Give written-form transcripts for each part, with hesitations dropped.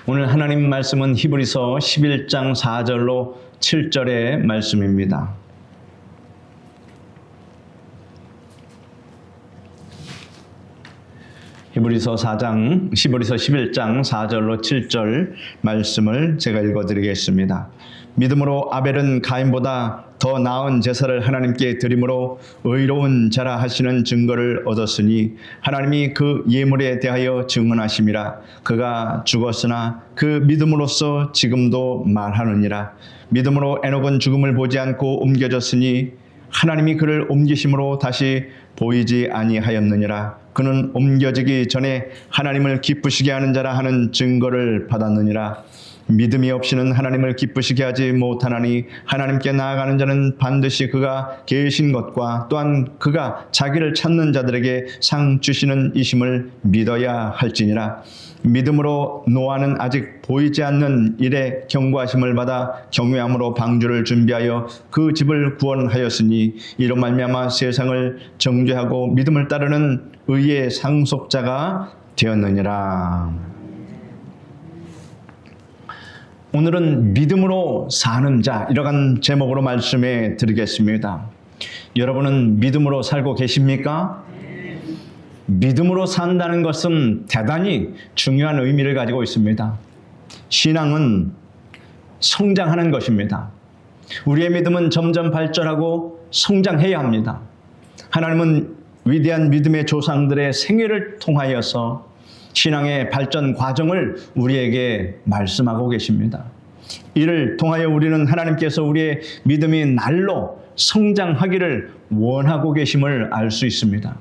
오늘 하나님 말씀은 히브리서 11장 4절로 7절의 말씀입니다. 히브리서 11장 4절로 7절 말씀을 제가 읽어드리겠습니다. 믿음으로 아벨은 가인보다 더 나은 제사를 하나님께 드림으로 의로운 자라 하시는 증거를 얻었으니 하나님이 그 예물에 대하여 증언하심이라. 그가 죽었으나 그 믿음으로써 지금도 말하느니라. 믿음으로 에녹은 죽음을 보지 않고 옮겨졌으니 하나님이 그를 옮기심으로 다시 보이지 아니하였느니라. 그는 옮겨지기 전에 하나님을 기쁘시게 하는 자라 하는 증거를 받았느니라. 믿음이 없이는 하나님을 기쁘시게 하지 못하나니 하나님께 나아가는 자는 반드시 그가 계신 것과 또한 그가 자기를 찾는 자들에게 상 주시는 이심을 믿어야 할지니라. 믿음으로 노아는 아직 보이지 않는 일에 경고하심을 받아 경외함으로 방주를 준비하여 그 집을 구원하였으니 이로 말미암아 세상을 정죄하고 믿음을 따르는 의의 상속자가 되었느니라. 오늘은 믿음으로 사는 자, 이러한 제목으로 말씀해 드리겠습니다. 여러분은 믿음으로 살고 계십니까? 믿음으로 산다는 것은 대단히 중요한 의미를 가지고 있습니다. 신앙은 성장하는 것입니다. 우리의 믿음은 점점 발전하고 성장해야 합니다. 하나님은 위대한 믿음의 조상들의 생애를 통하여서 신앙의 발전 과정을 우리에게 말씀하고 계십니다. 이를 통하여 우리는 하나님께서 우리의 믿음이 날로 성장하기를 원하고 계심을 알 수 있습니다.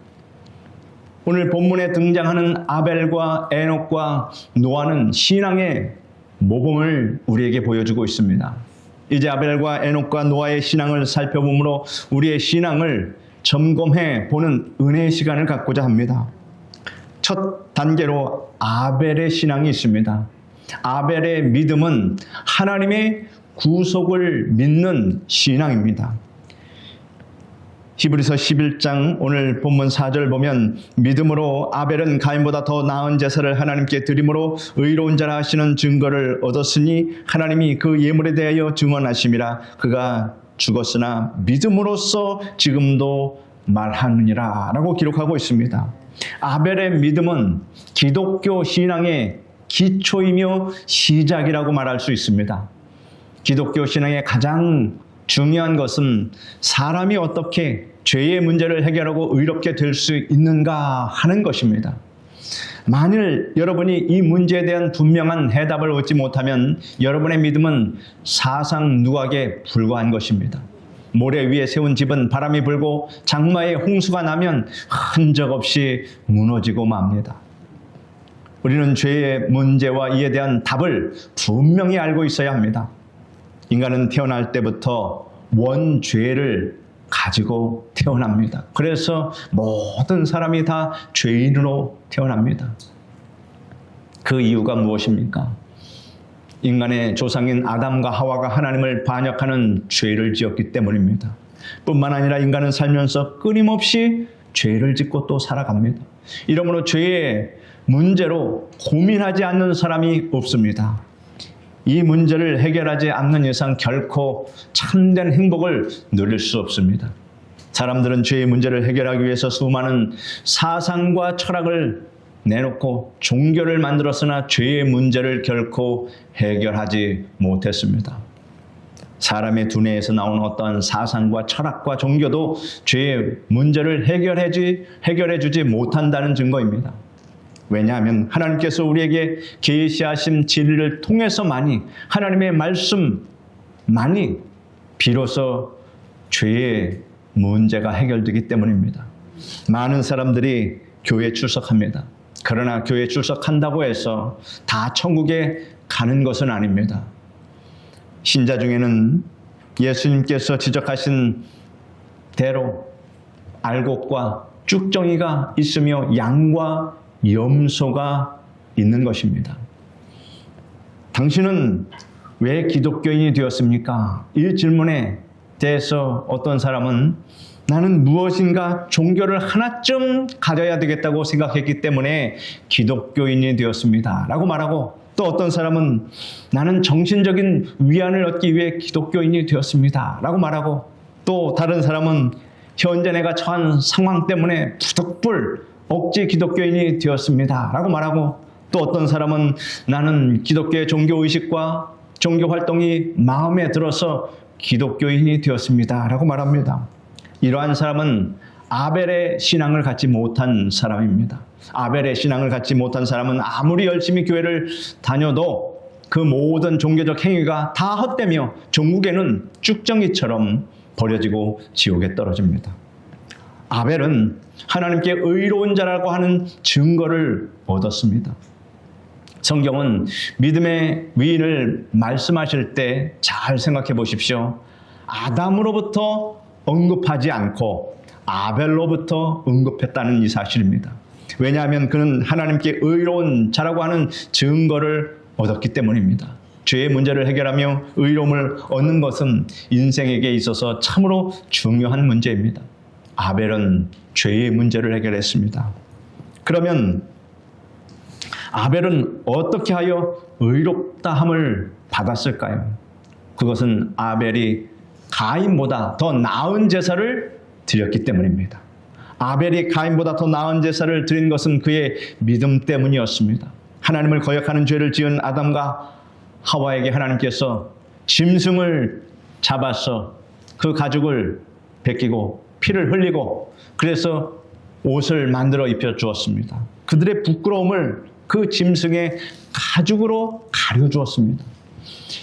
오늘 본문에 등장하는 아벨과 에녹과 노아는 신앙의 모범을 우리에게 보여주고 있습니다. 이제 아벨과 에녹과 노아의 신앙을 살펴보므로 우리의 신앙을 점검해 보는 은혜의 시간을 갖고자 합니다. 첫 단계로 아벨의 신앙이 있습니다. 아벨의 믿음은 하나님의 구속을 믿는 신앙입니다. 히브리서 11장 오늘 본문 4절 보면 믿음으로 아벨은 가인보다 더 나은 제사를 하나님께 드림으로 의로운 자라 하시는 증거를 얻었으니 하나님이 그 예물에 대하여 증언하심이라. 그가 죽었으나 믿음으로써 지금도 말하느니라 라고 기록하고 있습니다. 아벨의 믿음은 기독교 신앙의 기초이며 시작이라고 말할 수 있습니다. 기독교 신앙의 가장 중요한 것은 사람이 어떻게 죄의 문제를 해결하고 의롭게 될 수 있는가 하는 것입니다. 만일 여러분이 이 문제에 대한 분명한 해답을 얻지 못하면 여러분의 믿음은 사상 누각에 불과한 것입니다. 모래 위에 세운 집은 바람이 불고 장마에 홍수가 나면 흔적 없이 무너지고 맙니다. 우리는 죄의 문제와 이에 대한 답을 분명히 알고 있어야 합니다. 인간은 태어날 때부터 원죄를 가지고 태어납니다. 그래서 모든 사람이 다 죄인으로 태어납니다. 그 이유가 무엇입니까? 인간의 조상인 아담과 하와가 하나님을 반역하는 죄를 지었기 때문입니다. 뿐만 아니라 인간은 살면서 끊임없이 죄를 짓고 또 살아갑니다. 이러므로 죄의 문제로 고민하지 않는 사람이 없습니다. 이 문제를 해결하지 않는 이상 결코 참된 행복을 누릴 수 없습니다. 사람들은 죄의 문제를 해결하기 위해서 수많은 사상과 철학을 내놓고 종교를 만들었으나 죄의 문제를 결코 해결하지 못했습니다. 사람의 두뇌에서 나오는 어떤 사상과 철학과 종교도 죄의 문제를 해결해주지 못한다는 증거입니다. 왜냐하면 하나님께서 우리에게 계시하신 진리를 통해서만이, 하나님의 말씀만이 비로소 죄의 문제가 해결되기 때문입니다. 많은 사람들이 교회에 출석합니다. 그러나 교회에 출석한다고 해서 다 천국에 가는 것은 아닙니다. 신자 중에는 예수님께서 지적하신 대로 알곡과 쭉정이가 있으며 양과 염소가 있는 것입니다. 당신은 왜 기독교인이 되었습니까? 이 질문에 대해서 어떤 사람은 나는 무엇인가 종교를 하나쯤 가져야 되겠다고 생각했기 때문에 기독교인이 되었습니다 라고 말하고, 또 어떤 사람은 나는 정신적인 위안을 얻기 위해 기독교인이 되었습니다 라고 말하고, 또 다른 사람은 현재 내가 처한 상황 때문에 부득불 억지 기독교인이 되었습니다 라고 말하고, 또 어떤 사람은 나는 기독교의 종교의식과 종교활동이 마음에 들어서 기독교인이 되었습니다 라고 말합니다. 이러한 사람은 아벨의 신앙을 갖지 못한 사람입니다. 아벨의 신앙을 갖지 못한 사람은 아무리 열심히 교회를 다녀도 그 모든 종교적 행위가 다 헛되며 종국에는 쭉정이처럼 버려지고 지옥에 떨어집니다. 아벨은 하나님께 의로운 자라고 하는 증거를 얻었습니다. 성경은 믿음의 위인을 말씀하실 때 잘 생각해 보십시오. 아담으로부터 언급하지 않고 아벨로부터 언급했다는 이 사실입니다. 왜냐하면 그는 하나님께 의로운 자라고 하는 증거를 얻었기 때문입니다. 죄의 문제를 해결하며 의로움을 얻는 것은 인생에게 있어서 참으로 중요한 문제입니다. 아벨은 죄의 문제를 해결했습니다. 그러면 아벨은 어떻게 하여 의롭다함을 받았을까요? 그것은 아벨이 가인보다 더 나은 제사를 드렸기 때문입니다. 아벨이 가인보다 더 나은 제사를 드린 것은 그의 믿음 때문이었습니다. 하나님을 거역하는 죄를 지은 아담과 하와에게 하나님께서 짐승을 잡아서 그 가죽을 벗기고 피를 흘리고 그래서 옷을 만들어 입혀 주었습니다. 그들의 부끄러움을 그 짐승의 가죽으로 가려 주었습니다.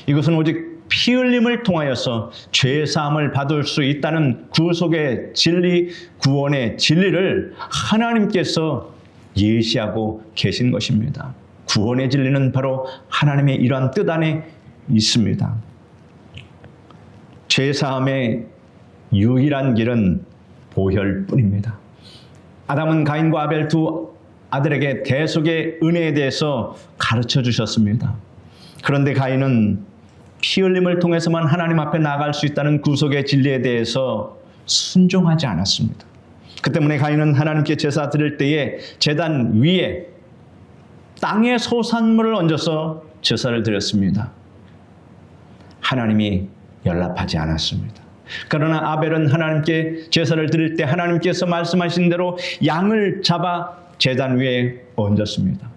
이것은 오직 피 흘림을 통하여서 죄사함을 받을 수 있다는 구속의 진리, 구원의 진리를 하나님께서 예시하고 계신 것입니다. 구원의 진리는 바로 하나님의 이러한 뜻 안에 있습니다. 죄사함의 유일한 길은 보혈뿐입니다. 아담은 가인과 아벨 두 아들에게 대속의 은혜에 대해서 가르쳐 주셨습니다. 그런데 가인은 피 흘림을 통해서만 하나님 앞에 나아갈 수 있다는 구속의 진리에 대해서 순종하지 않았습니다. 그 때문에 가인은 하나님께 제사 드릴 때에 제단 위에 땅의 소산물을 얹어서 제사를 드렸습니다. 하나님이 연락하지 않았습니다. 그러나 아벨은 하나님께 제사를 드릴 때 하나님께서 말씀하신 대로 양을 잡아 제단 위에 얹었습니다.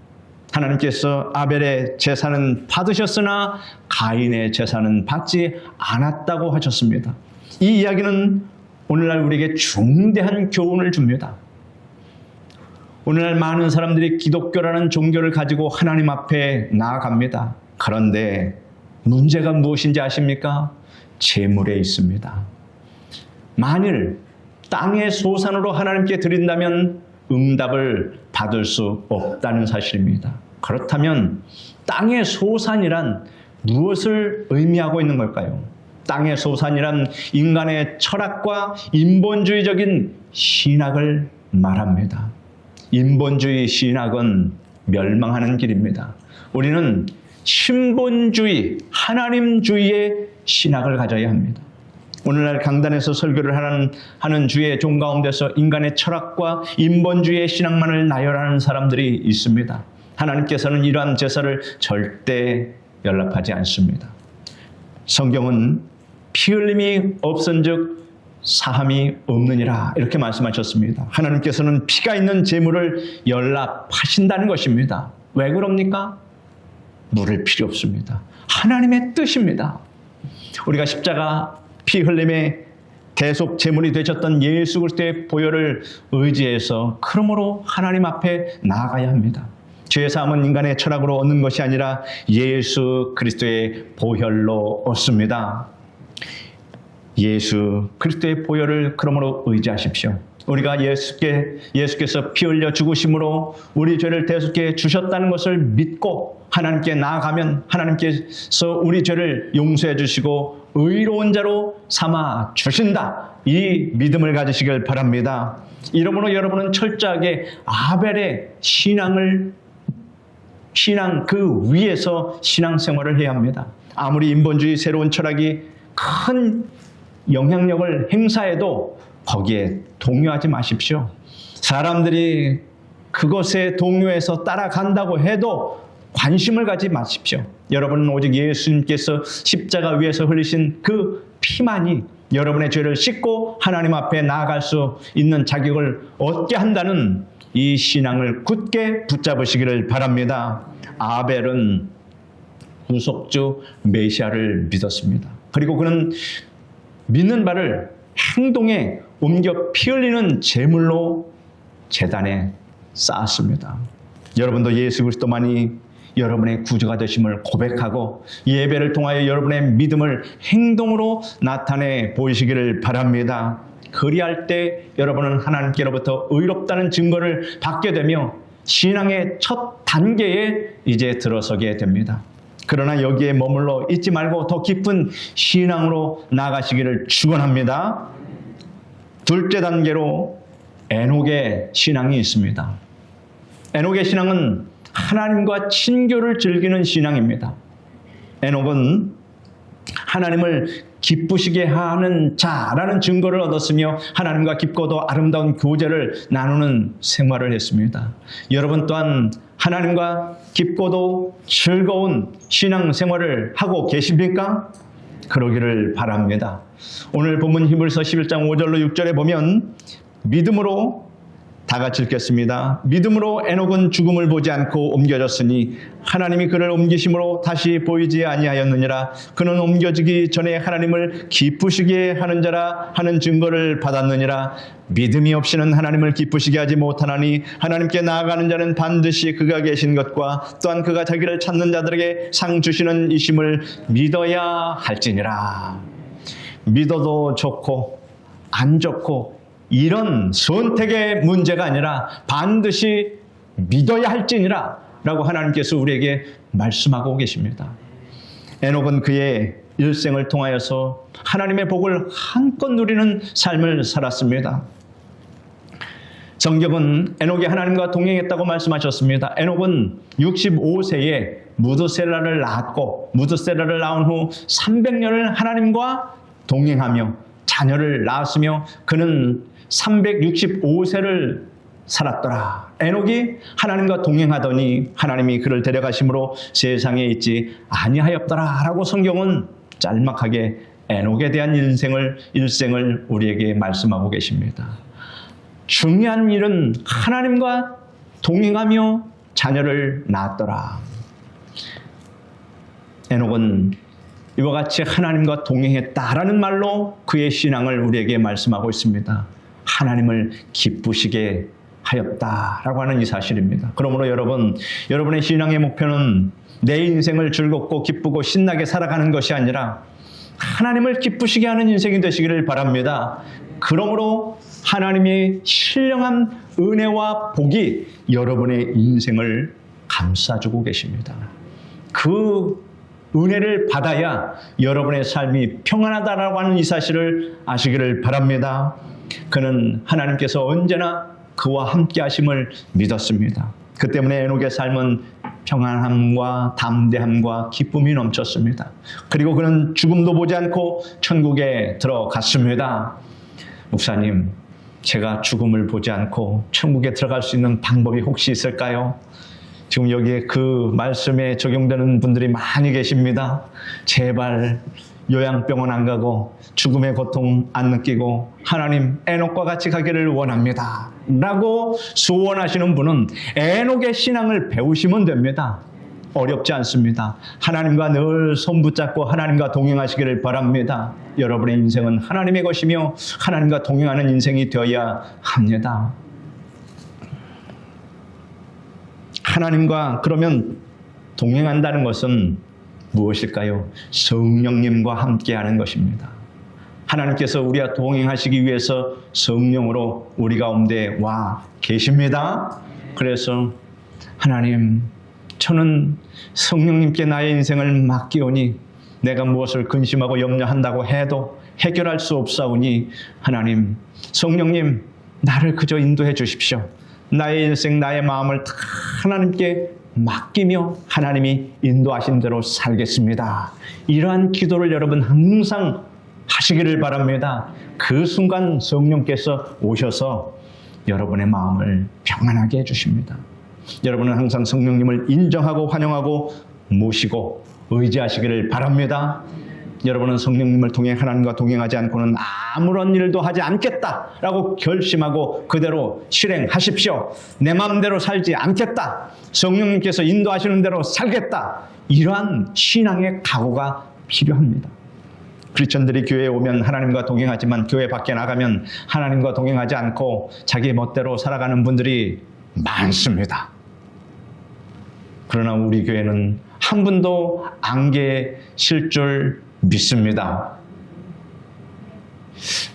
하나님께서 아벨의 제사는 받으셨으나 가인의 제사는 받지 않았다고 하셨습니다. 이 이야기는 오늘날 우리에게 중대한 교훈을 줍니다. 오늘날 많은 사람들이 기독교라는 종교를 가지고 하나님 앞에 나아갑니다. 그런데 문제가 무엇인지 아십니까? 재물에 있습니다. 만일 땅의 소산으로 하나님께 드린다면 응답을 받을 수 없다는 사실입니다. 그렇다면 땅의 소산이란 무엇을 의미하고 있는 걸까요? 땅의 소산이란 인간의 철학과 인본주의적인 신학을 말합니다. 인본주의 신학은 멸망하는 길입니다. 우리는 신본주의, 하나님주의의 신학을 가져야 합니다. 오늘날 강단에서 설교를 하는 주의 종 가운데서 인간의 철학과 인본주의의 신앙만을 나열하는 사람들이 있습니다. 하나님께서는 이러한 제사를 절대 연락하지 않습니다. 성경은 피 흘림이 없은즉 사함이 없느니라 이렇게 말씀하셨습니다. 하나님께서는 피가 있는 제물을 연락하신다는 것입니다. 왜 그럽니까? 물을 필요 없습니다. 하나님의 뜻입니다. 우리가 십자가 피 흘림의 대속 제물이 되셨던 예수 그리스도의 보혈을 의지해서 그러므로 하나님 앞에 나아가야 합니다. 죄 사함은 인간의 철학으로 얻는 것이 아니라 예수 그리스도의 보혈로 얻습니다. 예수 그리스도의 보혈을 그러므로 의지하십시오. 우리가 예수께서 피 흘려 죽으심으로 우리 죄를 대속해 주셨다는 것을 믿고 하나님께 나아가면 하나님께서 우리 죄를 용서해 주시고 의로운 자로 삼아 주신다. 이 믿음을 가지시길 바랍니다. 이러므로 여러분은 철저하게 아벨의 신앙 그 위에서 신앙생활을 해야 합니다. 아무리 인본주의 새로운 철학이 큰 영향력을 행사해도 거기에 동요하지 마십시오. 사람들이 그것에 동요해서 따라간다고 해도 관심을 가지 마십시오. 여러분은 오직 예수님께서 십자가 위에서 흘리신 그 피만이 여러분의 죄를 씻고 하나님 앞에 나아갈 수 있는 자격을 얻게 한다는 이 신앙을 굳게 붙잡으시기를 바랍니다. 아벨은 구속주 메시아를 믿었습니다. 그리고 그는 믿는 바를 행동에 옮겨 피 흘리는 제물로 제단에 쌓았습니다. 여러분도 예수 그리스도만이 여러분의 구주가 되심을 고백하고 예배를 통하여 여러분의 믿음을 행동으로 나타내 보이시기를 바랍니다. 그리할 때 여러분은 하나님께로부터 의롭다는 증거를 받게 되며 신앙의 첫 단계에 이제 들어서게 됩니다. 그러나 여기에 머물러 있지 말고 더 깊은 신앙으로 나아가시기를 축원합니다. 둘째 단계로 에녹의 신앙이 있습니다. 에녹의 신앙은 하나님과 친교를 즐기는 신앙입니다. 에녹은 하나님을 기쁘시게 하는 자라는 증거를 얻었으며 하나님과 깊고도 아름다운 교제를 나누는 생활을 했습니다. 여러분 또한 하나님과 깊고도 즐거운 신앙 생활을 하고 계십니까? 그러기를 바랍니다. 오늘 본문 히브리서 11장 5절로 6절에 보면 믿음으로 다 같이 읽겠습니다. 믿음으로 에녹은 죽음을 보지 않고 옮겨졌으니 하나님이 그를 옮기심으로 다시 보이지 아니하였느니라. 그는 옮겨지기 전에 하나님을 기쁘시게 하는 자라 하는 증거를 받았느니라. 믿음이 없이는 하나님을 기쁘시게 하지 못하나니 하나님께 나아가는 자는 반드시 그가 계신 것과 또한 그가 자기를 찾는 자들에게 상 주시는 이심을 믿어야 할지니라. 믿어도 좋고 안 좋고 이런 선택의 문제가 아니라 반드시 믿어야 할지니라 라고 하나님께서 우리에게 말씀하고 계십니다. 에녹은 그의 일생을 통하여서 하나님의 복을 한껏 누리는 삶을 살았습니다. 성경은 에녹이 하나님과 동행했다고 말씀하셨습니다. 에녹은 65세에 무드셀라를 낳았고 무드셀라를 낳은 후 300년을 하나님과 동행하며 자녀를 낳았으며 그는 365세를 살았더라. 에녹이 하나님과 동행하더니 하나님이 그를 데려가심으로 세상에 있지 아니하였더라 라고 성경은 짤막하게 에녹에 대한 일생을 우리에게 말씀하고 계십니다. 중요한 일은 하나님과 동행하며 자녀를 낳았더라. 에녹은 이와 같이 하나님과 동행했다라는 말로 그의 신앙을 우리에게 말씀하고 있습니다. 하나님을 기쁘시게 하였다라고 하는 이 사실입니다. 그러므로 여러분의 신앙의 목표는 내 인생을 즐겁고 기쁘고 신나게 살아가는 것이 아니라 하나님을 기쁘시게 하는 인생이 되시기를 바랍니다. 그러므로 하나님의 신령한 은혜와 복이 여러분의 인생을 감싸주고 계십니다. 그 은혜를 받아야 여러분의 삶이 평안하다라고 하는 이 사실을 아시기를 바랍니다. 그는 하나님께서 언제나 그와 함께 하심을 믿었습니다. 그 때문에 에녹의 삶은 평안함과 담대함과 기쁨이 넘쳤습니다. 그리고 그는 죽음도 보지 않고 천국에 들어갔습니다. 목사님, 제가 죽음을 보지 않고 천국에 들어갈 수 있는 방법이 혹시 있을까요? 지금 여기에 그 말씀에 적용되는 분들이 많이 계십니다. 제발 요양병원 안 가고 죽음의 고통 안 느끼고 하나님 에녹과 같이 가기를 원합니다 라고 소원하시는 분은 에녹의 신앙을 배우시면 됩니다. 어렵지 않습니다. 하나님과 늘 손 붙잡고 하나님과 동행하시기를 바랍니다. 여러분의 인생은 하나님의 것이며 하나님과 동행하는 인생이 되어야 합니다. 하나님과 그러면 동행한다는 것은 무엇일까요? 성령님과 함께하는 것입니다. 하나님께서 우리와 동행하시기 위해서 성령으로 우리 가운데 와 계십니다. 그래서 하나님, 저는 성령님께 나의 인생을 맡기오니 내가 무엇을 근심하고 염려한다고 해도 해결할 수 없사오니 하나님, 성령님 나를 그저 인도해 주십시오. 나의 인생, 나의 마음을 다 하나님께 맡기며 하나님이 인도하신 대로 살겠습니다. 이러한 기도를 여러분 항상 하시기를 바랍니다. 그 순간 성령께서 오셔서 여러분의 마음을 평안하게 해주십니다. 여러분은 항상 성령님을 인정하고 환영하고 모시고 의지하시기를 바랍니다. 여러분은 성령님을 통해 하나님과 동행하지 않고는 아무런 일도 하지 않겠다라고 결심하고 그대로 실행하십시오. 내 마음대로 살지 않겠다. 성령님께서 인도하시는 대로 살겠다. 이러한 신앙의 각오가 필요합니다. 크리스천들이 교회에 오면 하나님과 동행하지만 교회 밖에 나가면 하나님과 동행하지 않고 자기 멋대로 살아가는 분들이 많습니다. 그러나 우리 교회는 한 분도 안 계실 줄 믿습니다.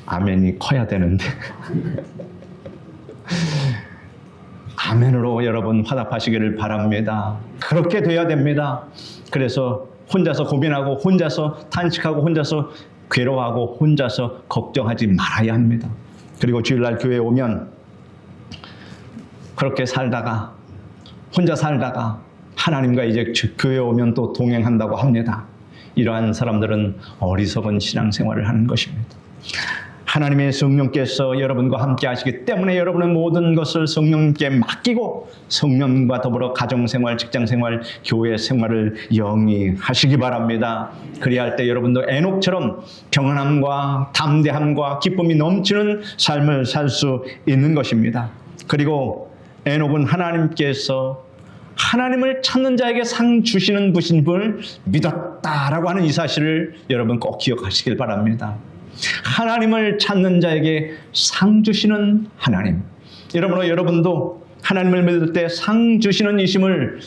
아멘이 커야 되는데 아멘으로 여러분 화답하시기를 바랍니다. 그렇게 돼야 됩니다. 그래서 혼자서 고민하고 혼자서 탄식하고 혼자서 괴로워하고 혼자서 걱정하지 말아야 합니다. 그리고 주일날 교회에 오면 그렇게 살다가 혼자 살다가 하나님과 이제 교회에 오면 또 동행한다고 합니다. 이러한 사람들은 어리석은 신앙생활을 하는 것입니다. 하나님의 성령께서 여러분과 함께 하시기 때문에 여러분의 모든 것을 성령님께 맡기고 성령과 더불어 가정생활, 직장생활, 교회생활을 영위하시기 바랍니다. 그리할 때 여러분도 에녹처럼 평안함과 담대함과 기쁨이 넘치는 삶을 살 수 있는 것입니다. 그리고 에녹은 하나님께서 하나님을 찾는 자에게 상 주시는 분을 믿었다라고 하는 이 사실을 여러분 꼭 기억하시길 바랍니다. 하나님을 찾는 자에게 상 주시는 하나님. 여러분으로 여러분도 하나님을 믿을 때 상 주시는 이심을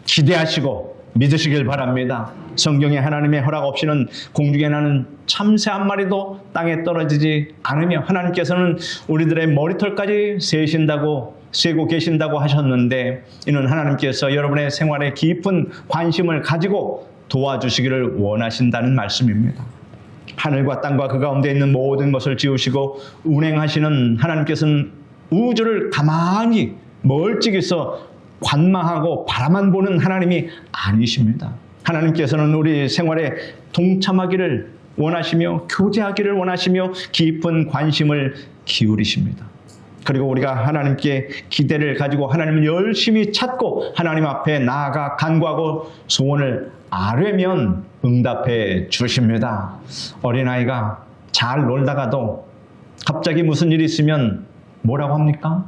기대하시고 믿으시길 바랍니다. 성경에 하나님의 허락 없이는 공중에 나는 참새 한 마리도 땅에 떨어지지 않으며 하나님께서는 우리들의 머리털까지 세고 계신다고 하셨는데 이는 하나님께서 여러분의 생활에 깊은 관심을 가지고 도와주시기를 원하신다는 말씀입니다. 하늘과 땅과 그 가운데 있는 모든 것을 지으시고 운행하시는 하나님께서는 우주를 가만히 멀찍이서 관망하고 바라만 보는 하나님이 아니십니다. 하나님께서는 우리 생활에 동참하기를 원하시며 교제하기를 원하시며 깊은 관심을 기울이십니다. 그리고 우리가 하나님께 기대를 가지고 하나님을 열심히 찾고 하나님 앞에 나아가 간구하고 소원을 아뢰면 응답해 주십니다. 어린아이가 잘 놀다가도 갑자기 무슨 일이 있으면 뭐라고 합니까?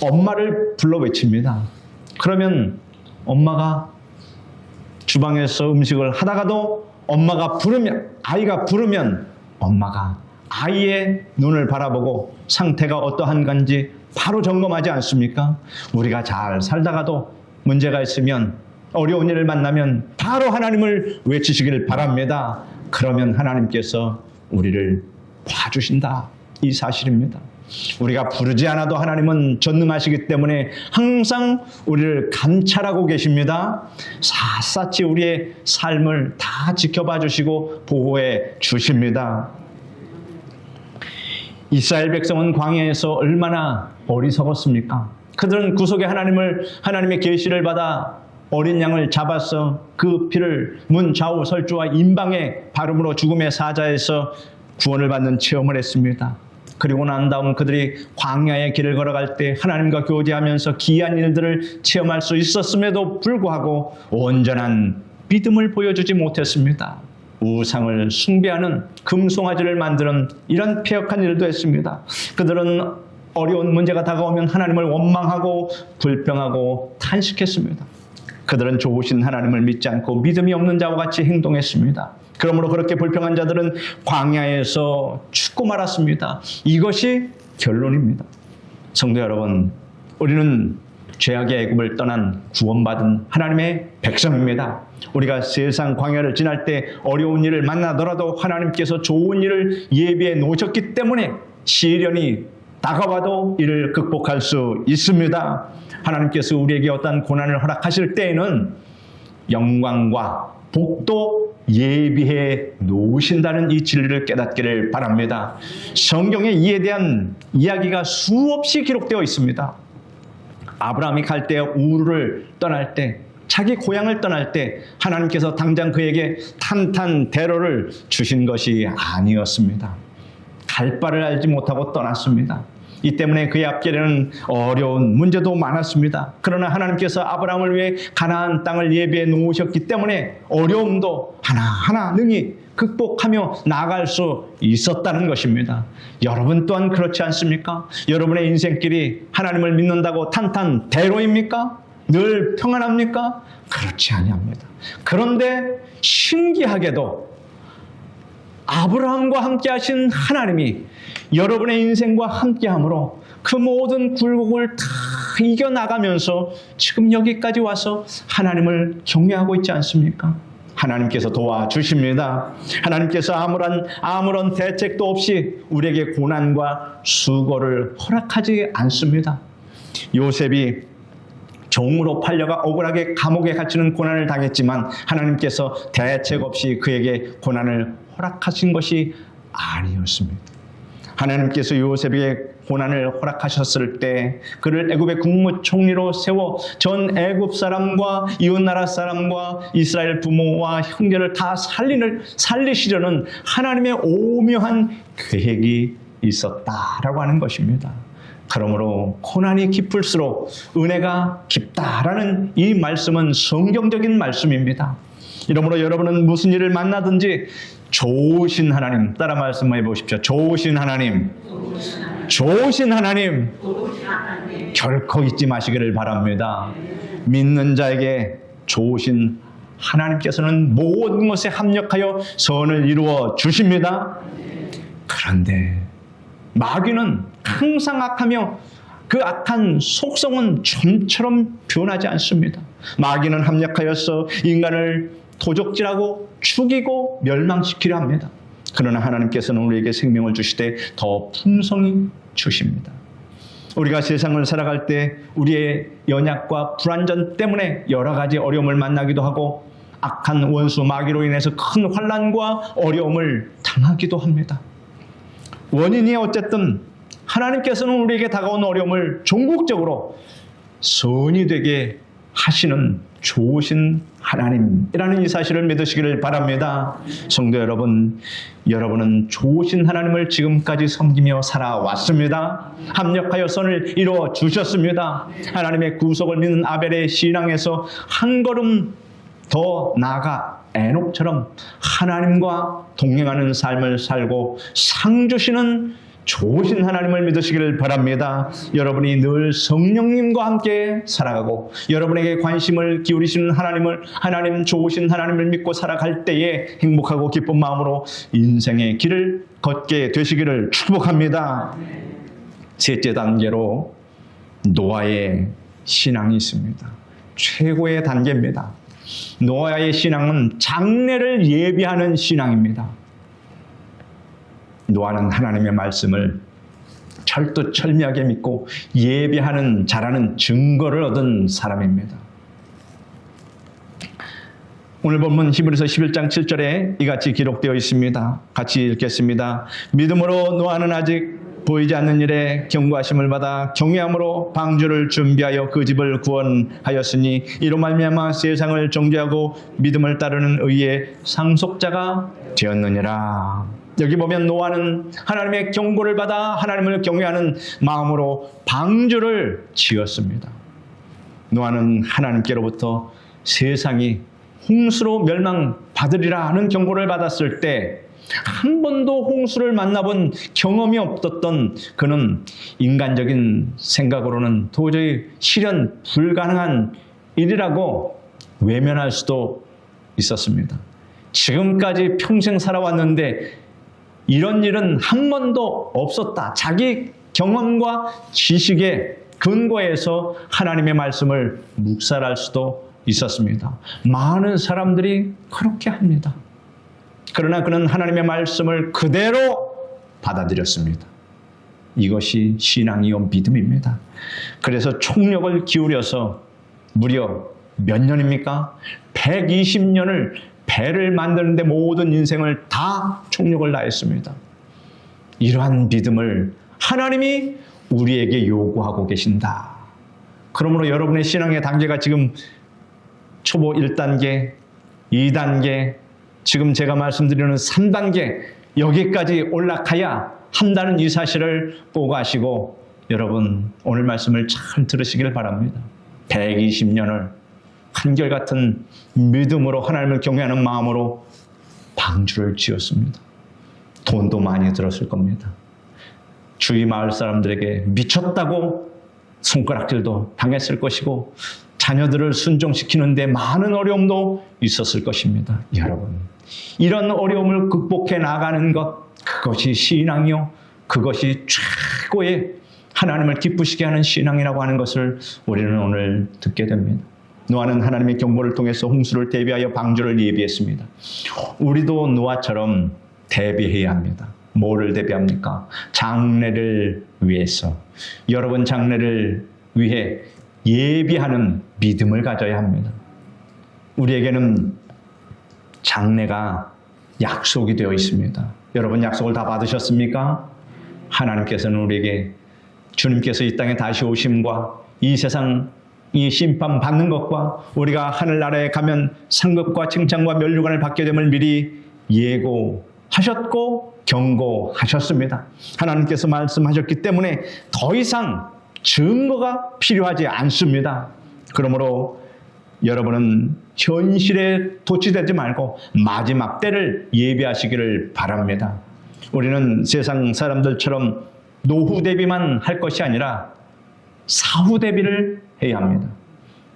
엄마를 불러 외칩니다. 그러면 엄마가 주방에서 음식을 하다가도 아이가 부르면 엄마가 아이의 눈을 바라보고 상태가 어떠한 건지 바로 점검하지 않습니까? 우리가 잘 살다가도 문제가 있으면 어려운 일을 만나면 바로 하나님을 외치시길 바랍니다. 그러면 하나님께서 우리를 봐주신다. 이 사실입니다. 우리가 부르지 않아도 하나님은 전능하시기 때문에 항상 우리를 감찰하고 계십니다. 샅샅이 우리의 삶을 다 지켜봐 주시고 보호해 주십니다. 이스라엘 백성은 광야에서 얼마나 어리석었습니까? 그들은 구속의 하나님의 계시를 받아 어린 양을 잡아서 그 피를 문 좌우 설주와 임방에 바름으로 죽음의 사자에서 구원을 받는 체험을 했습니다. 그리고 난 다음 그들이 광야의 길을 걸어갈 때 하나님과 교제하면서 기이한 일들을 체험할 수 있었음에도 불구하고 온전한 믿음을 보여주지 못했습니다. 우상을 숭배하는 금송아지를 만드는 이런 폐역한 일도 했습니다. 그들은 어려운 문제가 다가오면 하나님을 원망하고 불평하고 탄식했습니다. 그들은 좋으신 하나님을 믿지 않고 믿음이 없는 자와 같이 행동했습니다. 그러므로 그렇게 불평한 자들은 광야에서 죽고 말았습니다. 이것이 결론입니다. 성도 여러분, 우리는 죄악의 애굽을 떠난 구원받은 하나님의 백성입니다. 우리가 세상 광야를 지날 때 어려운 일을 만나더라도 하나님께서 좋은 일을 예비해 놓으셨기 때문에 시련이 다가와도 이를 극복할 수 있습니다. 하나님께서 우리에게 어떤 고난을 허락하실 때에는 영광과 복도 예비해 놓으신다는 이 진리를 깨닫기를 바랍니다. 성경에 이에 대한 이야기가 수없이 기록되어 있습니다. 아브라함이 갈대 우르를 떠날 때, 자기 고향을 떠날 때 하나님께서 당장 그에게 탄탄대로를 주신 것이 아니었습니다. 갈 바를 알지 못하고 떠났습니다. 이 때문에 그의 앞길에는 어려운 문제도 많았습니다. 그러나 하나님께서 아브라함을 위해 가나안 땅을 예비해 놓으셨기 때문에 어려움도 하나하나 능히 극복하며 나아갈 수 있었다는 것입니다. 여러분 또한 그렇지 않습니까? 여러분의 인생길이 하나님을 믿는다고 탄탄대로입니까? 늘 평안합니까? 그렇지 아니합니다. 그런데 신기하게도 아브라함과 함께 하신 하나님이 여러분의 인생과 함께함으로 그 모든 굴곡을 다 이겨나가면서 지금 여기까지 와서 하나님을 경외하고 있지 않습니까? 하나님께서 도와주십니다. 하나님께서 아무런 대책도 없이 우리에게 고난과 수고를 허락하지 않습니다. 요셉이 종으로 팔려가 억울하게 감옥에 갇히는 고난을 당했지만 하나님께서 대책 없이 그에게 고난을 허락하신 것이 아니었습니다. 하나님께서 요셉에게 고난을 허락하셨을 때 그를 애굽의 국무총리로 세워 전 애굽 사람과 이웃나라 사람과 이스라엘 부모와 형제를 다 살리시려는 하나님의 오묘한 계획이 있었다라고 하는 것입니다. 그러므로 고난이 깊을수록 은혜가 깊다라는 이 말씀은 성경적인 말씀입니다. 이러므로 여러분은 무슨 일을 만나든지 좋으신 하나님, 따라 말씀해 보십시오. 좋으신 하나님, 결코 잊지 마시기를 바랍니다. 믿는 자에게 좋으신 하나님께서는 모든 것에 합력하여 선을 이루어 주십니다. 그런데 마귀는 항상 악하며 그 악한 속성은 좀처럼 변하지 않습니다. 마귀는 합력하여서 인간을 도적질하고 죽이고 멸망시키려 합니다. 그러나 하나님께서는 우리에게 생명을 주시되 더 풍성히 주십니다. 우리가 세상을 살아갈 때 우리의 연약과 불완전 때문에 여러 가지 어려움을 만나기도 하고 악한 원수 마귀로 인해서 큰 환난과 어려움을 당하기도 합니다. 원인이 어쨌든 하나님께서는 우리에게 다가온 어려움을 종국적으로 선이 되게 하시는 좋으신 하나님이라는 이 사실을 믿으시기를 바랍니다. 성도 여러분, 여러분은 좋으신 하나님을 지금까지 섬기며 살아왔습니다. 합력하여 선을 이루어 주셨습니다. 하나님의 구속을 믿는 아벨의 신앙에서 한 걸음 더 나아가 에녹처럼 하나님과 동행하는 삶을 살고 상 주시는 좋으신 하나님을 믿으시기를 바랍니다. 여러분이 늘 성령님과 함께 살아가고 여러분에게 관심을 기울이시는 하나님 좋으신 하나님을 믿고 살아갈 때에 행복하고 기쁜 마음으로 인생의 길을 걷게 되시기를 축복합니다. 셋째 단계로 노아의 신앙이 있습니다. 최고의 단계입니다. 노아의 신앙은 장래를 예비하는 신앙입니다. 노아는 하나님의 말씀을 철두철미하게 믿고 예비하는 자라는 증거를 얻은 사람입니다. 오늘 본문 히브리서 11장 7절에 이같이 기록되어 있습니다. 같이 읽겠습니다. 믿음으로 노아는 아직 보이지 않는 일에 경고하심을 받아 경외함으로 방주를 준비하여 그 집을 구원하였으니 이로 말미암아 세상을 정죄하고 믿음을 따르는 의의 상속자가 되었느니라. 여기 보면 노아는 하나님의 경고를 받아 하나님을 경외하는 마음으로 방주를 지었습니다. 노아는 하나님께로부터 세상이 홍수로 멸망받으리라 하는 경고를 받았을 때 한 번도 홍수를 만나본 경험이 없었던 그는 인간적인 생각으로는 도저히 실현 불가능한 일이라고 외면할 수도 있었습니다. 지금까지 평생 살아왔는데 이런 일은 한 번도 없었다. 자기 경험과 지식에 근거해서 하나님의 말씀을 묵살할 수도 있었습니다. 많은 사람들이 그렇게 합니다. 그러나 그는 하나님의 말씀을 그대로 받아들였습니다. 이것이 신앙이요 믿음입니다. 그래서 총력을 기울여서 무려 몇 년입니까? 120년을 배를 만드는데 모든 인생을 다 총력을 다했습니다. 이러한 믿음을 하나님이 우리에게 요구하고 계신다. 그러므로 여러분의 신앙의 단계가 지금 초보 1단계, 2단계, 지금 제가 말씀드리는 3단계 여기까지 올라가야 한다는 이 사실을 꼭 아시고 여러분 오늘 말씀을 잘 들으시길 바랍니다. 120년을 한결같은 믿음으로 하나님을 경외하는 마음으로 방주를 지었습니다. 돈도 많이 들었을 겁니다. 주위 마을 사람들에게 미쳤다고 손가락질도 당했을 것이고 자녀들을 순종시키는데 많은 어려움도 있었을 것입니다. 여러분, 이런 어려움을 극복해 나가는 것, 그것이 신앙이요, 그것이 최고의 하나님을 기쁘시게 하는 신앙이라고 하는 것을 우리는 오늘 듣게 됩니다. 노아는 하나님의 경보를 통해서 홍수를 대비하여 방주를 예비했습니다. 우리도 노아처럼 대비해야 합니다. 뭐를 대비합니까? 장래를 위해서. 여러분 장래를 위해 예비하는 믿음을 가져야 합니다. 우리에게는 장래가 약속이 되어 있습니다. 여러분 약속을 다 받으셨습니까? 하나님께서는 우리에게 주님께서 이 땅에 다시 오심과 이 세상 이 심판 받는 것과 우리가 하늘나라에 가면 상급과 칭찬과 면류관을 받게 됨을 미리 예고하셨고 경고하셨습니다. 하나님께서 말씀하셨기 때문에 더 이상 증거가 필요하지 않습니다. 그러므로 여러분은 현실에 도취되지 말고 마지막 때를 예비하시기를 바랍니다. 우리는 세상 사람들처럼 노후 대비만 할 것이 아니라 사후 대비를 해야 합니다.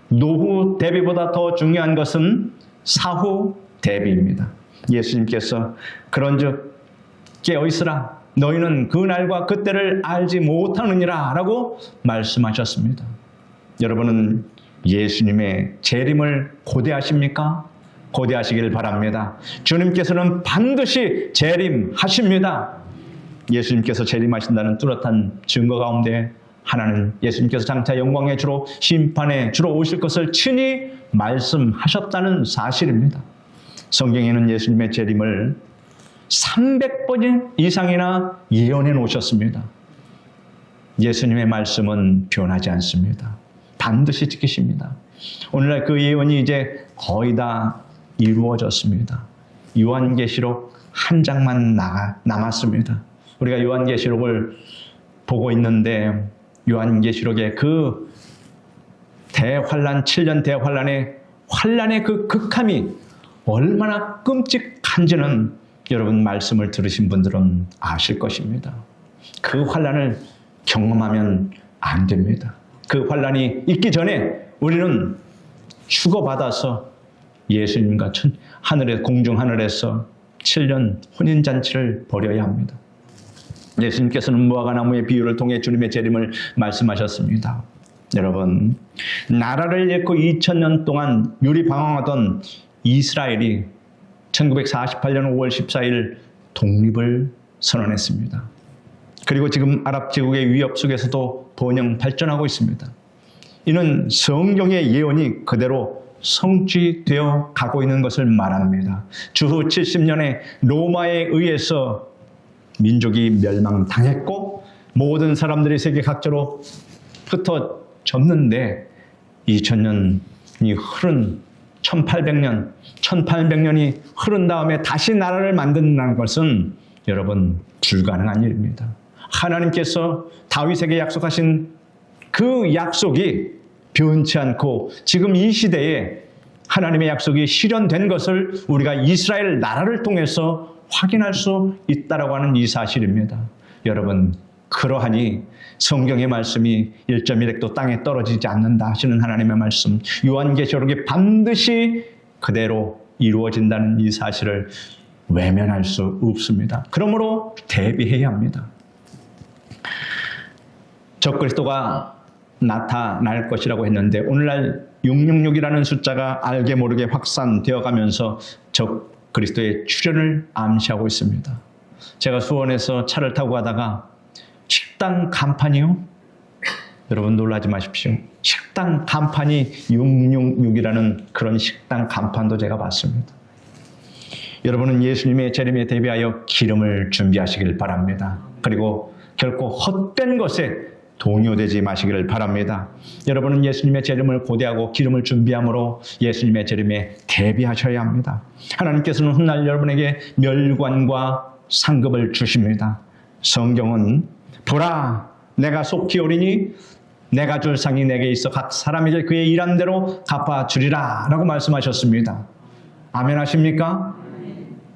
노후 대비보다 더 중요한 것은 사후 대비입니다. 예수님께서 그런즉 깨어있으라 너희는 그 날과 그때를 알지 못하느니라 라고 말씀하셨습니다. 여러분은 예수님의 재림을 고대하십니까? 고대하시길 바랍니다. 주님께서는 반드시 재림하십니다. 예수님께서 재림하신다는 뚜렷한 증거 가운데 하나는 예수님께서 장차 영광의 주로 심판의 주로 오실 것을 친히 말씀하셨다는 사실입니다. 성경에는 예수님의 재림을 300번 이상이나 예언해 놓으셨습니다. 예수님의 말씀은 변하지 않습니다. 반드시 지키십니다. 오늘날 그 예언이 이제 거의 다 이루어졌습니다. 요한계시록 한 장만 남았습니다. 우리가 요한계시록을 보고 있는데 요한계시록의 그 대환란 7년 환란의 그 극함이 얼마나 끔찍한지는 여러분 말씀을 들으신 분들은 아실 것입니다. 그 환란을 경험하면 안 됩니다. 그 환란이 있기 전에 우리는 주고받아서 예수님과 공중 하늘에서 7년 혼인잔치를 벌여야 합니다. 예수님께서는 무화과 나무의 비유를 통해 주님의 재림을 말씀하셨습니다. 여러분, 나라를 잃고 2000년 동안 유리방황하던 이스라엘이 1948년 5월 14일 독립을 선언했습니다. 그리고 지금 아랍 제국의 위협 속에서도 번영 발전하고 있습니다. 이는 성경의 예언이 그대로 성취되어 가고 있는 것을 말합니다. 주후 70년에 로마에 의해서 민족이 멸망당했고 모든 사람들이 세계 각지로 흩어졌는데 2000년이 흐른 1800년이 흐른 다음에 다시 나라를 만든다는 것은 여러분 불가능한 일입니다. 하나님께서 다윗에게 약속하신 그 약속이 변치 않고 지금 이 시대에 하나님의 약속이 실현된 것을 우리가 이스라엘 나라를 통해서 확인할 수 있다라고 하는 이 사실입니다. 여러분, 그러하니 성경의 말씀이 1.1획도 땅에 떨어지지 않는다 하시는 하나님의 말씀, 요한계시록이 반드시 그대로 이루어진다는 이 사실을 외면할 수 없습니다. 그러므로 대비해야 합니다. 적그리스도가 나타날 것이라고 했는데 오늘날 666이라는 숫자가 알게 모르게 확산되어 가면서 적그리스도의 출현을 암시하고 있습니다. 제가 수원에서 차를 타고 가다가 식당 간판이요? 여러분 놀라지 마십시오. 식당 간판이 666이라는 그런 식당 간판도 제가 봤습니다. 여러분은 예수님의 재림에 대비하여 기름을 준비하시길 바랍니다. 그리고 결코 헛된 것에 동요되지 마시기를 바랍니다. 여러분은 예수님의 재림을 고대하고 기름을 준비함으로 예수님의 재림에 대비하셔야 합니다. 하나님께서는 훗날 여러분에게 멸관과 상급을 주십니다. 성경은 보라 내가 속히 오리니 내가 줄 상이 내게 있어 각 사람에게 그의 일한 대로 갚아주리라 라고 말씀하셨습니다. 아멘 하십니까?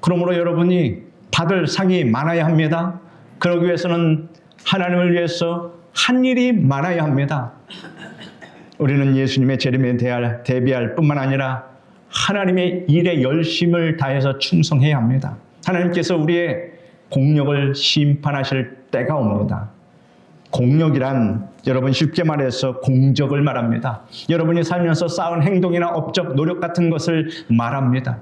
그러므로 여러분이 받을 상이 많아야 합니다. 그러기 위해서는 하나님을 위해서 한 일이 많아야 합니다. 우리는 예수님의 재림에 대비할 뿐만 아니라 하나님의 일에 열심을 다해서 충성해야 합니다. 하나님께서 우리의 공력을 심판하실 때가 옵니다. 공력이란 여러분 쉽게 말해서 공적을 말합니다. 여러분이 살면서 쌓은 행동이나 업적, 노력 같은 것을 말합니다.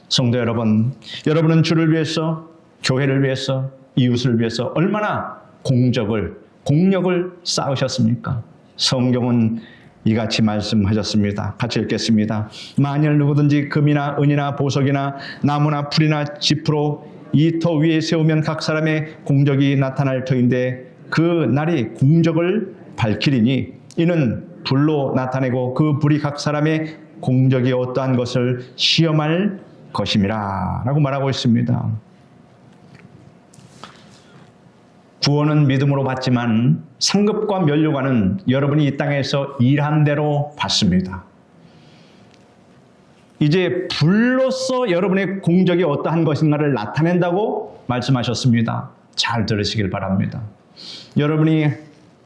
성도 여러분, 여러분은 주를 위해서, 교회를 위해서, 이웃을 위해서 얼마나 공력을 쌓으셨습니까? 성경은 이같이 말씀하셨습니다. 같이 읽겠습니다. 만일 누구든지 금이나 은이나 보석이나 나무나 풀이나 짚으로 이 터 위에 세우면 각 사람의 공적이 나타날 터인데 그 날이 공적을 밝히리니 이는 불로 나타내고 그 불이 각 사람의 공적이 어떠한 것을 시험할 것임이라 라고 말하고 있습니다. 구원은 믿음으로 받지만 상급과 면류관은 여러분이 이 땅에서 일한 대로 받습니다. 이제 불로서 여러분의 공적이 어떠한 것인가를 나타낸다고 말씀하셨습니다. 잘 들으시길 바랍니다. 여러분이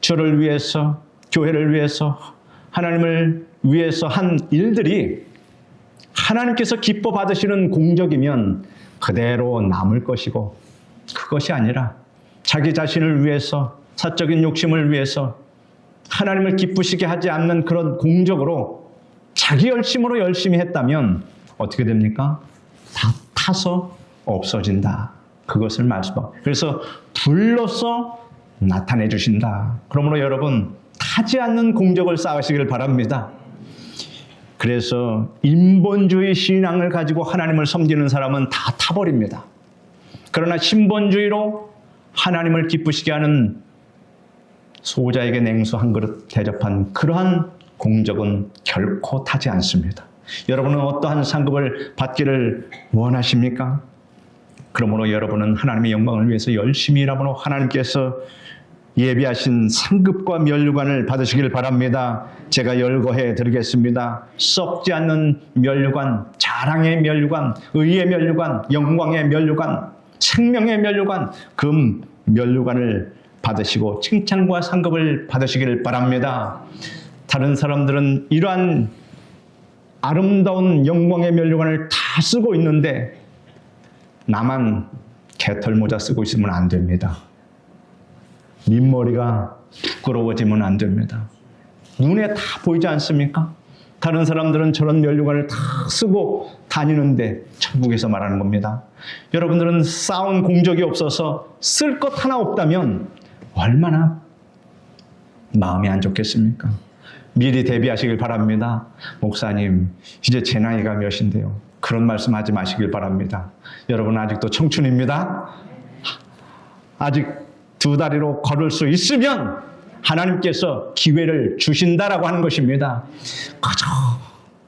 주를 위해서, 교회를 위해서, 하나님을 위해서 한 일들이 하나님께서 기뻐 받으시는 공적이면 그대로 남을 것이고, 그것이 아니라 자기 자신을 위해서, 사적인 욕심을 위해서 하나님을 기쁘시게 하지 않는 그런 공적으로 자기 열심으로 열심히 했다면 어떻게 됩니까? 다 타서 없어진다. 그것을 말씀하고, 그래서 불로서 나타내 주신다. 그러므로 여러분, 타지 않는 공적을 쌓으시길 바랍니다. 그래서 인본주의 신앙을 가지고 하나님을 섬기는 사람은 다 타버립니다. 그러나 신본주의로 하나님을 기쁘시게 하는 소자에게 냉수 한 그릇 대접한 그러한 공적은 결코 타지 않습니다. 여러분은 어떠한 상급을 받기를 원하십니까? 그러므로 여러분은 하나님의 영광을 위해서 열심히 일하므로 하나님께서 예비하신 상급과 면류관을 받으시길 바랍니다. 제가 열거해 드리겠습니다. 썩지 않는 면류관, 자랑의 면류관, 의의 면류관, 영광의 면류관, 생명의 면류관, 금 면류관을 받으시고 칭찬과 상급을 받으시길 바랍니다. 다른 사람들은 이러한 아름다운 영광의 면류관을 다 쓰고 있는데 나만 개털 모자 쓰고 있으면 안 됩니다. 민머리가 부끄러워지면 안 됩니다. 눈에 다 보이지 않습니까? 다른 사람들은 저런 면류관을 다 쓰고 다니는데 천국에서 말하는 겁니다. 여러분들은 쌓은 공적이 없어서 쓸 것 하나 없다면 얼마나 마음이 안 좋겠습니까? 미리 대비하시길 바랍니다. 목사님, 이제 제 나이가 몇인데요. 그런 말씀하지 마시길 바랍니다. 여러분 아직도 청춘입니다. 아직 두 다리로 걸을 수 있으면 하나님께서 기회를 주신다라고 하는 것입니다. 그저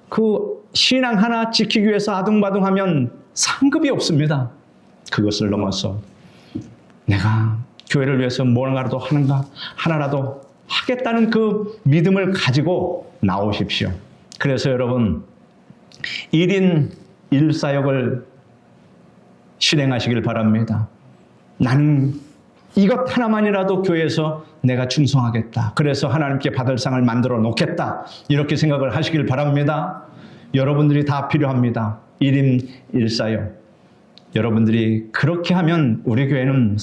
그 신앙 하나 지키기 위해서 아둥바둥하면 상급이 없습니다. 그것을 넘어서 내가 교회를 위해서 뭔가라도 하나라도 하겠다는 그 믿음을 가지고 나오십시오. 그래서 여러분 1인 1사역을 실행하시길 바랍니다. 나는 이것 하나만이라도 교회에서 내가 충성하겠다. 그래서 하나님께 받을 상을 만들어 놓겠다. 이렇게 생각을 하시길 바랍니다. 여러분들이 다 필요합니다. 1인 1사역. 여러분들이 그렇게 하면 우리 교회는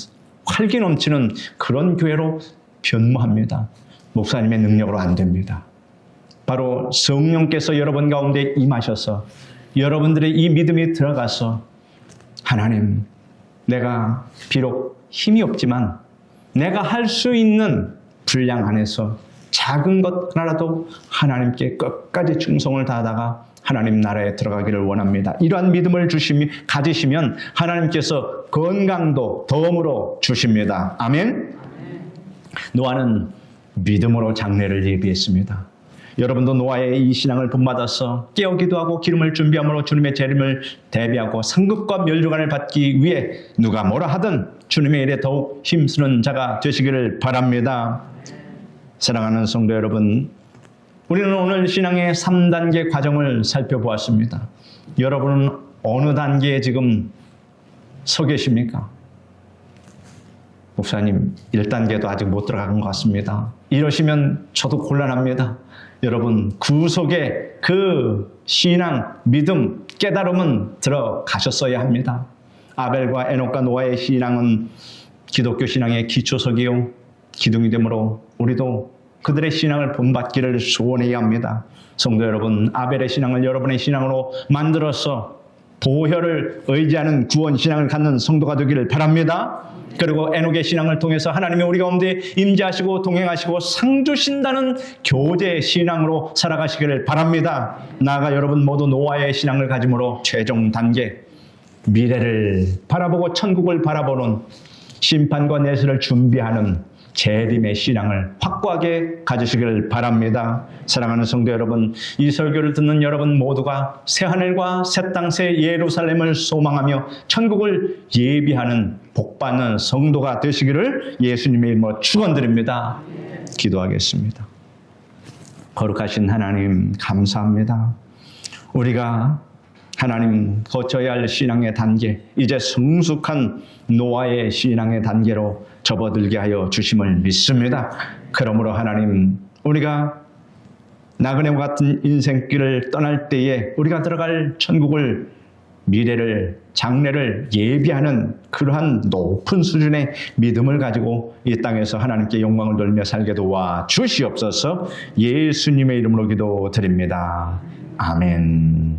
활기 넘치는 그런 교회로 변모합니다. 목사님의 능력으로 안 됩니다. 바로 성령께서 여러분 가운데 임하셔서 여러분들의 이 믿음이 들어가서 하나님, 내가 비록 힘이 없지만 내가 할 수 있는 분량 안에서 작은 것 하나라도 하나님께 끝까지 충성을 다하다가 하나님 나라에 들어가기를 원합니다. 이러한 믿음을 가지시면 하나님께서 건강도 덤으로 주십니다. 아멘. 노아는 믿음으로 장래를 예비했습니다. 여러분도 노아의 이 신앙을 본받아서 깨어 기도하고 기름을 준비함으로 주님의 재림을 대비하고 상급과 멸류관을 받기 위해 누가 뭐라 하든 주님의 일에 더욱 힘쓰는 자가 되시기를 바랍니다. 사랑하는 성도 여러분, 우리는 오늘 신앙의 3단계 과정을 살펴보았습니다. 여러분은 어느 단계에 지금 서 계십니까? 목사님, 1단계도 아직 못 들어간 것 같습니다. 이러시면 저도 곤란합니다. 여러분, 구속의 그 신앙, 믿음, 깨달음은 들어가셨어야 합니다. 아벨과 에녹과 노아의 신앙은 기독교 신앙의 기초석이요 기둥이 되므로 우리도 그들의 신앙을 본받기를 소원해야 합니다. 성도 여러분, 아벨의 신앙을 여러분의 신앙으로 만들어서 보혈을 의지하는 구원 신앙을 갖는 성도가 되기를 바랍니다. 그리고 에녹의 신앙을 통해서 하나님이 우리 가운데 임재하시고 동행하시고 상 주신다는 교제 신앙으로 살아가시기를 바랍니다. 나아가 여러분 모두 노아의 신앙을 가짐으로 최종 단계, 미래를 바라보고 천국을 바라보는 심판과 내세를 준비하는 재림의 신앙을 확고하게 가지시기를 바랍니다. 사랑하는 성도 여러분, 이 설교를 듣는 여러분 모두가 새하늘과 새 땅 새 예루살렘을 소망하며 천국을 예비하는 복받는 성도가 되시기를 예수님의 이름으로 축원드립니다. 기도하겠습니다. 거룩하신 하나님, 감사합니다. 우리가 하나님 거쳐야 할 신앙의 단계, 이제 성숙한 노아의 신앙의 단계로 접어들게 하여 주심을 믿습니다. 그러므로 하나님, 우리가 나그네와 같은 인생길을 떠날 때에 우리가 들어갈 천국을, 미래를, 장래를 예비하는 그러한 높은 수준의 믿음을 가지고 이 땅에서 하나님께 영광을 돌리며 살게 도와 주시옵소서. 예수님의 이름으로 기도드립니다. 아멘.